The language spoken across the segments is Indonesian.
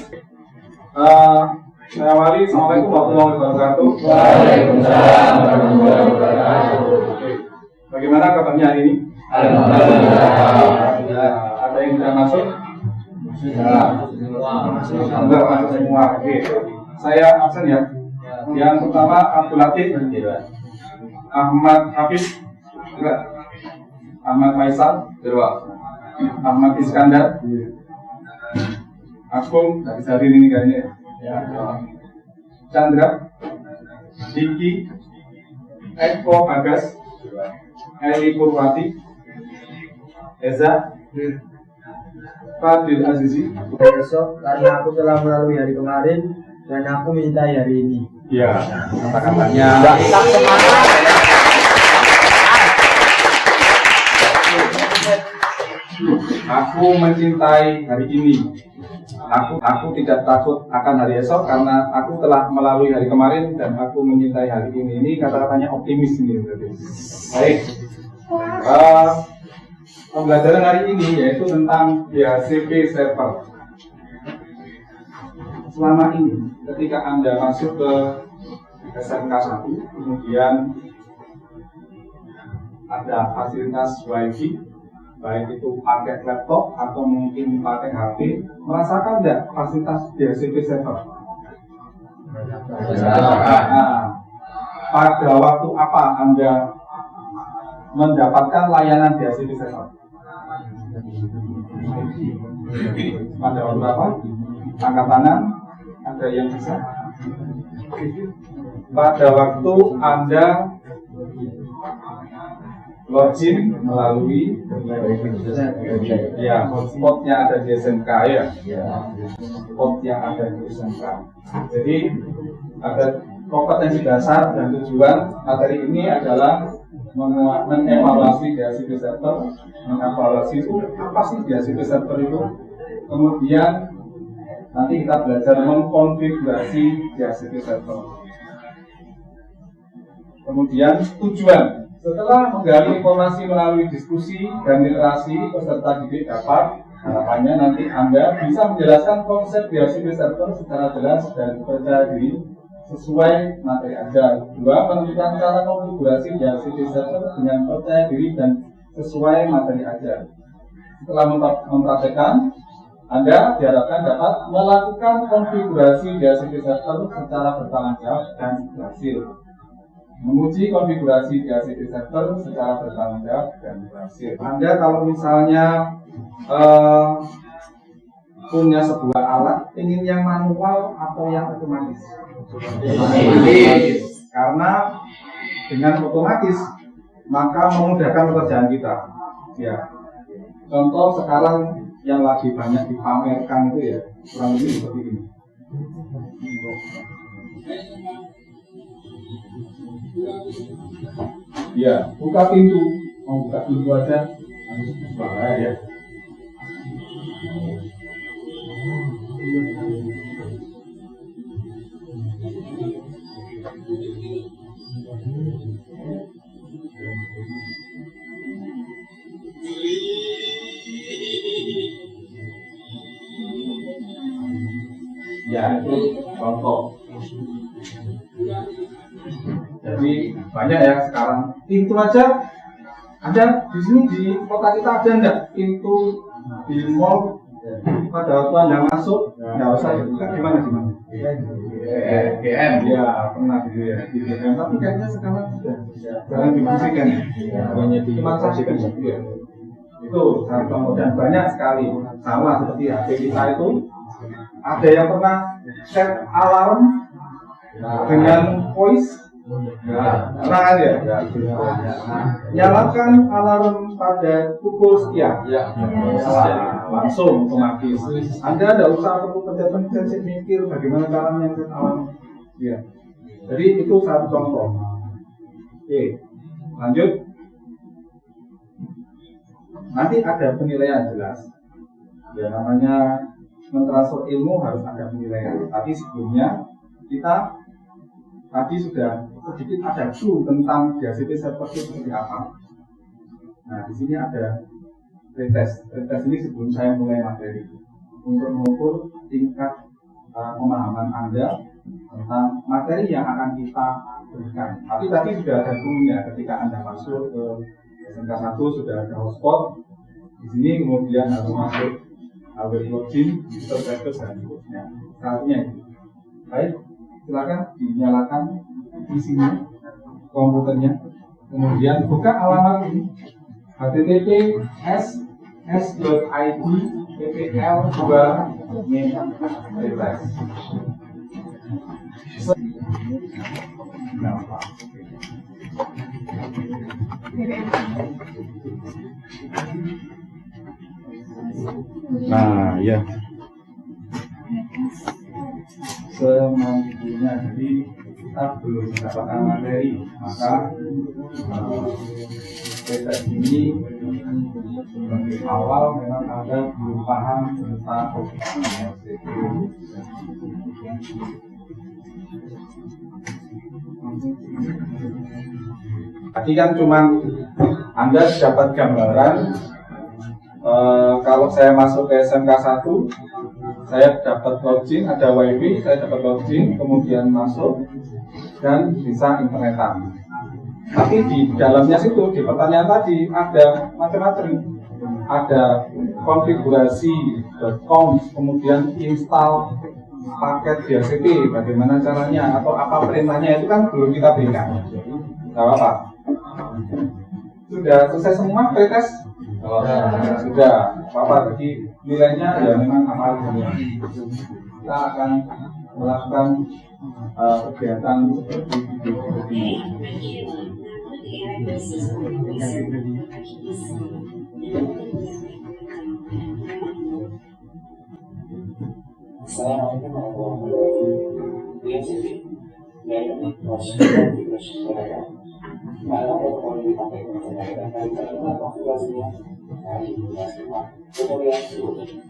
Saya awali, Assalamualaikum warahmatullahi wabarakatuh. Waalaikumsalam warahmatullahi wabarakatuh. Bagaimana kabarnya hari ini? Alhamdulillah. Ada yang sudah masuk? Sudah. Sudah masuk semua. Oke. Saya absen ya. Yang pertama Abdul Latif, Ahmad Hafiz, Ahmad Faisal, Ahmad Iskandar, Agung, dari hari ini kayaknya. Chandra, Diki, Eko Bagas, Eli Purwati, Eza, Fadil Azizi. Besok karena aku telah melalui hari kemarin dan aku minta hari ini. Ya, kata-katanya. Aku mencintai hari ini. Aku tidak takut akan hari esok karena aku telah melalui hari kemarin dan aku mencintai hari ini. Ini kata-katanya optimis ini. Baik. Pembelajaran hari ini yaitu tentang DHCP server. Selama ini, ketika Anda masuk ke SMK 1, kemudian ada fasilitas WiFi, baik itu pakai laptop atau mungkin pakai HP, merasakan tidak fasilitas DHCP server? Nah, pada waktu apa Anda mendapatkan layanan DHCP server? Pada waktu apa? Angkat tangan, ada yang bisa? Pada waktu Anda login melalui ya hotspot yang ada di SMK ya, hotspot yang ada di SMK. Jadi ada kompetensi dasar dan tujuan materi ini adalah mengevaluasi DHCP server, mengevaluasi itu apa sih DHCP server itu, kemudian nanti kita belajar mengkonfigurasi DHCP server. Kemudian tujuan, setelah menggali informasi melalui diskusi dan literasi peserta didik dapat, harapannya nanti Anda bisa menjelaskan konsep DHCP server secara jelas dan percaya diri sesuai materi ajar. Dua, menentukan cara konfigurasi DHCP server dengan percaya diri dan sesuai materi ajar. Setelah mempraktekkan, Anda diharapkan dapat melakukan konfigurasi DHCP server secara bertanggung jawab dan berhasil. Menguji konfigurasi DHCP server secara bertanggung jawab dan berhasil. Anda kalau misalnya punya sebuah alat, ingin yang manual atau yang otomatis? Karena dengan otomatis maka memudahkan pekerjaan kita. Ya. Contoh sekarang yang lagi banyak dipamerkan itu ya, kurang lebih seperti ini. Ya, buka pintu, mau buka pintu aja, bahaya ya. Ya, itu contoh. Jadi banyak ya sekarang. Pintu aja ada di sini di kota kita ada enggak pintu di mall pada waktu Anda masuk nggak usah buka gimana? GM ya pernah gitu ya di GM, tapi kayaknya sekarang sudah jarang difungsikan ya. Cuma saksikan ya. Itu contoh dan banyak sekali sama seperti HP kita itu ada yang pernah set alarm dengan voice. Pernah kan ya? Nyalakan alarm pada pukul sekian. Langsung otomatis. Anda tidak usah perlu pencet mikir bagaimana caranya set alarm. Ya. Jadi itu satu contoh. Oke, lanjut. Nanti ada penilaian jelas. Ya namanya mentransfer ilmu harus ada penilaian. Tapi sebelumnya kita tadi sudah sedikit ada clue tentang DHCP server itu seperti apa. Nah, di sini ada pretest. Pretest ini sebelum saya mulai materi untuk mengukur tingkat pemahaman Anda tentang materi yang akan kita berikan. Tapi tadi sudah ada dulunya ketika Anda masuk ke SMK 1 sudah ada hotspot. Di sini kemudian harus masuk web login, user status dan seterusnya. Saatnya itu. Baik, silakan dinyalakan isinya komputernya. Kemudian buka alamat ini https://s.id ppl2 refresh. Nah, ya. Semampunya, jadi kita belum mendapatkan materi, maka tes ini sebagai awal memang Anda belum paham tentang tadi kan cuma Anda dapat gambaran kalau saya masuk ke SMK 1 saya dapat login, ada wifi, saya dapat login, kemudian masuk dan bisa internetan. Tapi di dalamnya situ, di pertanyaan tadi ada macam-macam, ada konfigurasi.com, kemudian install paket DHCP, bagaimana caranya atau apa perintahnya itu kan belum kita berikan. Tidak apa-apa. Sudah selesai semua pretest? Sudah, apa jadi nilainya ya memang amal dunia. Kita akan melakukan kegiatan seperti ini. Assalamualaikum warahmatullahi wabarakatuh. Mana protokol yang dipakai untuk mengajarkan kalimat konfigurasinya? Mari kita simak tutorial berikut ini.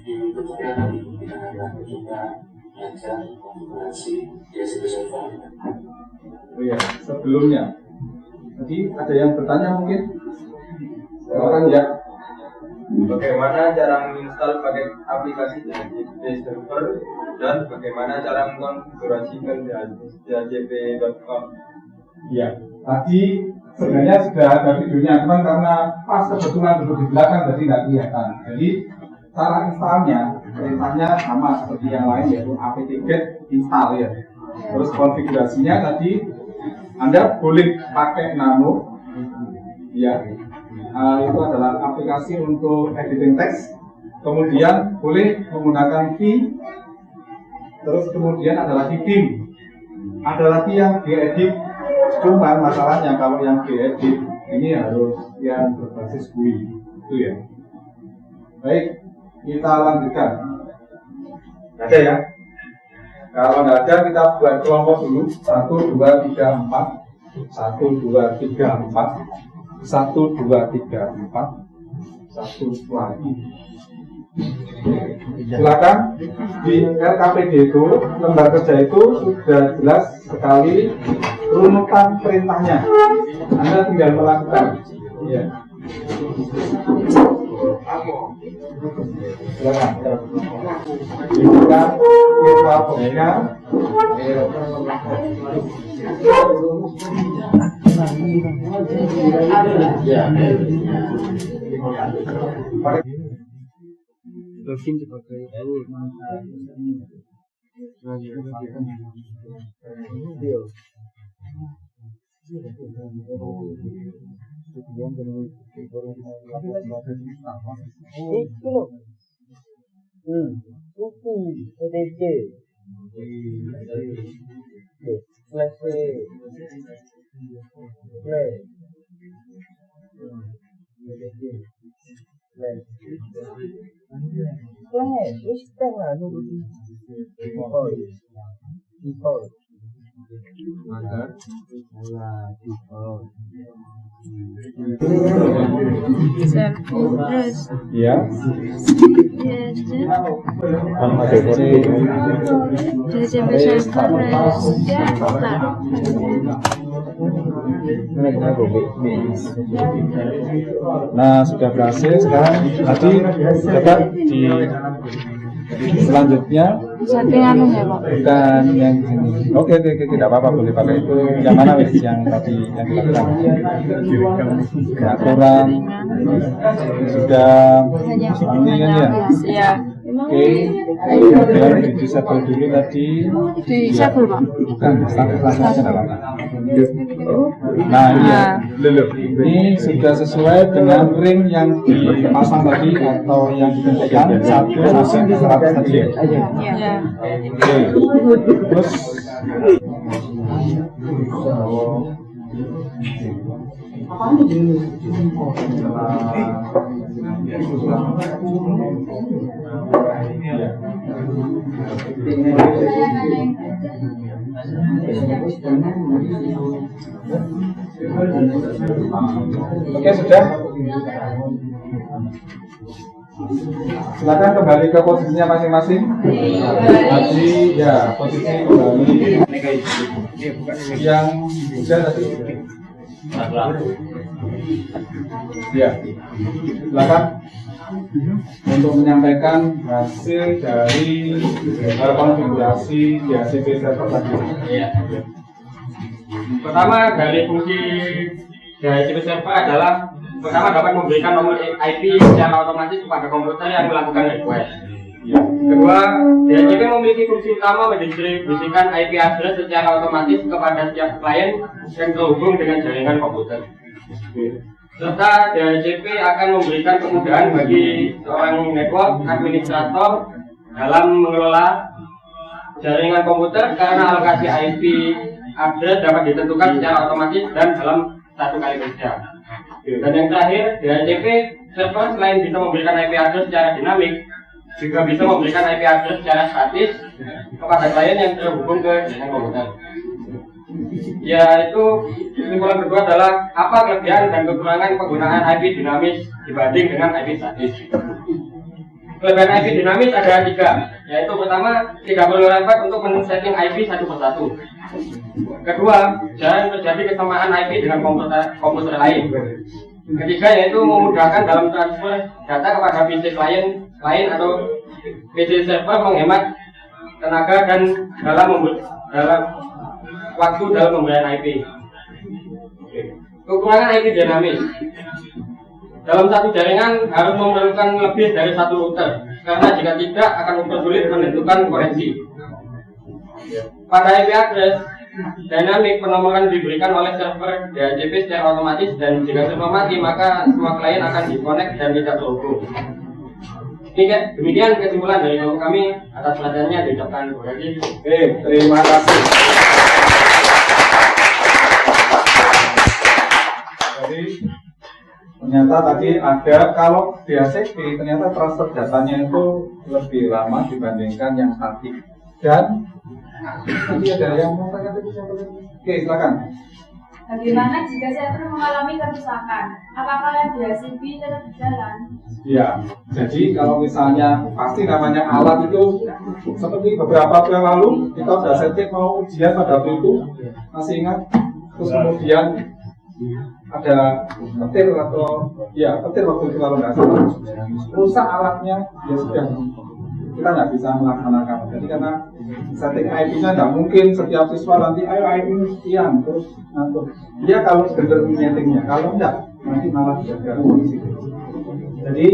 Di tutorial ini kita akan mencoba belajar konfigurasi DHCP server. Oh ya, sebelumnya tadi ada yang bertanya mungkin? Silakan ya. Bagaimana cara menginstal paket aplikasi DHCP server dan bagaimana cara mengkonfigurasikan DHCP.com? Ya, tadi sebenarnya sudah ada videonya, cuman karena pas kebetulan duduk di belakang jadi nggak kelihatan. Jadi cara installnya, perintahnya sama seperti yang lain yaitu apt-get install ya. Terus konfigurasinya tadi Anda boleh pakai Nano, ya. Itu adalah aplikasi untuk editing teks. Kemudian boleh menggunakan V. Terus kemudian ada lagi Vim. Ada lagi yang diedit. Cuma masalahnya kalau yang diedit ini harus yang berbasis GUI, itu ya. Baik, kita lanjutkan. Ada ya? Kalau nggak ada kita buat kelompok dulu. 1, 2, 3, 4. 1, 2, 3, 4. 1, 2, 3, 4. 1 lagi. Silakan di RKPD itu lembar kerja itu sudah jelas sekali runutan perintahnya. Anda tinggal melakukan. Ya. Silakan. Bukan virtual box-nya. Login sebagai maka saya default Terus Ya. DCP server Nah, sudah berhasil. Sekarang tadi dapat di selanjutnya setting anu ya Pak. bukan yang sini. Oke, tidak apa-apa, boleh pakai itu. Yang mana wis yang tadi yang dilakukan? Aturan sudah ini kan ya. Iya. Oke, kemudian di disable dulu tadi. Di disable Pak. Bukan, statusnya dalam. Nah, iya. Ini sudah sesuai dengan ring yang dipasang tadi atau yang ditentukan 1/100 tadi. Iya. Oke. Terus oke, sudah. Silakan kembali ke posisinya masing-masing. Tadi ya posisi kembali yang sudah tadi. Ya, silakan untuk menyampaikan hasil dari konfigurasi DHCP server tadi. Pertama dari fungsi DHCP server adalah pertama dapat memberikan nomor IP secara otomatis kepada komputer yang melakukan request. Kedua, DHCP memiliki fungsi utama mendistribusikan IP address secara otomatis kepada setiap klien yang terhubung dengan jaringan komputer. Serta DHCP akan memberikan kemudahan bagi seorang network administrator dalam mengelola jaringan komputer karena alokasi IP address dapat ditentukan secara otomatis dan dalam satu kali kerja. Dan yang terakhir, DHCP server selain bisa memberikan IP address secara dinamik, juga bisa memberikan IP address secara statis kepada klien yang terhubung ke jaringan komputer. Yaitu kesimpulan kedua adalah apa kelebihan dan kekurangan penggunaan IP dinamis dibanding dengan IP statis. Kelebihan IP dinamis ada 3, yaitu pertama tidak perlu repot untuk men-setting IP satu persatu. Kedua, jarang terjadi kesamaan IP dengan komputer lain. Ketiga, yaitu memudahkan dalam transfer data kepada PC klien atau PC server, menghemat tenaga dan dalam waktu dalam pemberian IP. Kekurangan IP dinamis. Dalam satu jaringan harus memerlukan lebih dari satu router, karena jika tidak akan mempersulit menentukan koneksi. Pada IP address dinamik, penomoran diberikan oleh server DHCP secara otomatis, dan jika server mati maka semua klien akan disconnect dan tidak terhubung. Demikian kesimpulan dari kami. Atas perhatiannya diucapkan terima kasih. Terima kasih. Jadi ternyata tadi ada, kalau DHCP ternyata transfer datanya itu lebih lama dibandingkan yang statik. Dan nanti ada yang mau tanya tadi. Oke, silakan. Bagaimana jika server mengalami kerusakan? Apakah DHCP tetap berjalan? Ya, jadi kalau misalnya pasti namanya alat itu seperti beberapa waktu yang lalu kita sudah setting mau ujian pada waktu itu, masih ingat? Terus kemudian ada petir atau ya petir waktu itu kalau nggak salah, rusak alatnya, ya sudah, kita nggak bisa melaksanakan. Jadi karena setting IP-nya nggak mungkin setiap siswa nanti ayo IP sekian terus ngatur. Dia kalau benar nyetingnya, kalau enggak nanti malah gagal di situ. Jadi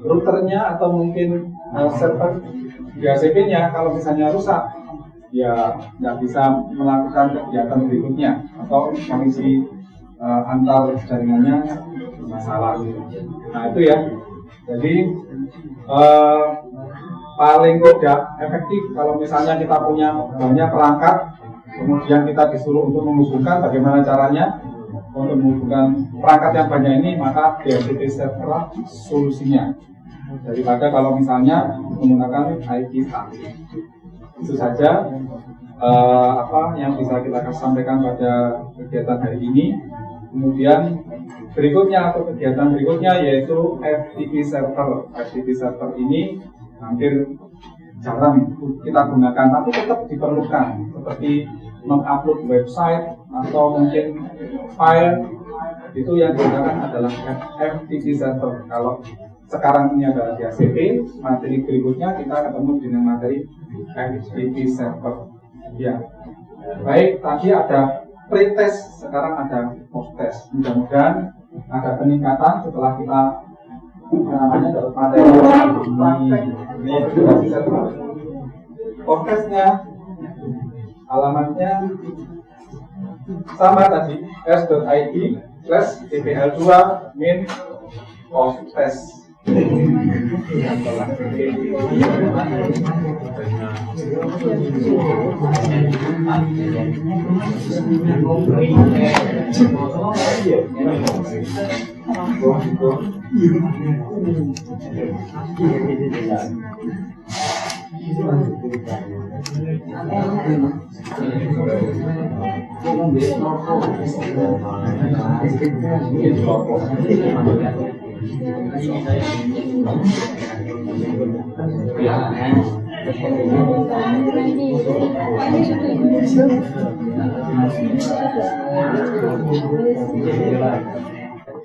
routernya atau mungkin server DHCP-nya kalau misalnya rusak, ya nggak bisa melakukan kegiatan berikutnya atau mengisi antar jaringannya masalah. Nah itu ya. Jadi paling tidak efektif kalau misalnya kita punya banyak perangkat, kemudian kita disuruh untuk menghubungkan, bagaimana caranya untuk menghubungkan perangkat yang banyak ini, maka DHCP server solusinya daripada kalau misalnya menggunakan IP statik. Itu saja. apa yang bisa kita sampaikan pada kegiatan hari ini. Kemudian berikutnya atau kegiatan berikutnya yaitu FTP server. FTP server ini hampir jarang kita gunakan, tapi tetap diperlukan, seperti mengupload website atau mungkin file, itu yang digunakan adalah FTP server. Kalau sekarang ini adalah DHCP, materi berikutnya kita ketemu dengan materi FTP server. Ya, baik, tadi ada pre-test, sekarang ada post-test. Mudah-mudahan ada peningkatan setelah kita namanya dapat materi ini server. Post-testnya alamatnya sama tadi, s.id/tpl2 min post-test.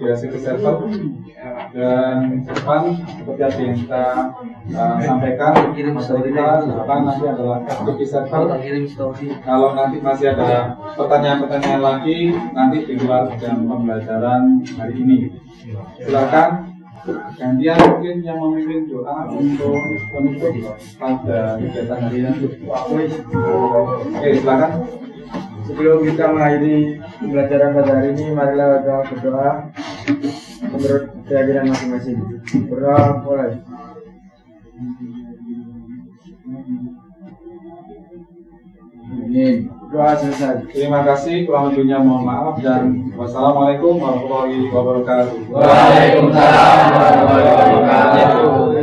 DHCP server, dan depan seperti yang kita sampaikan materi kita depan nanti adalah FTP server. Kalau nanti masih ada pertanyaan-pertanyaan lagi nanti di luar jam pembelajaran hari ini, silakan gantian mungkin yang memimpin doa untuk penutup pada kegiatan hari ini. Oke, silakan. Sebelum kita mengakhiri pembelajaran pada hari ini, marilah kita berdoa menurut keyakinan masing-masing. Berdoa mulai. Amin. Doa selesai. Terima kasih, kurang lebihnya mohon maaf, dan wassalamualaikum warahmatullahi wabarakatuh. Waalaikumsalam warahmatullahi wabarakatuh.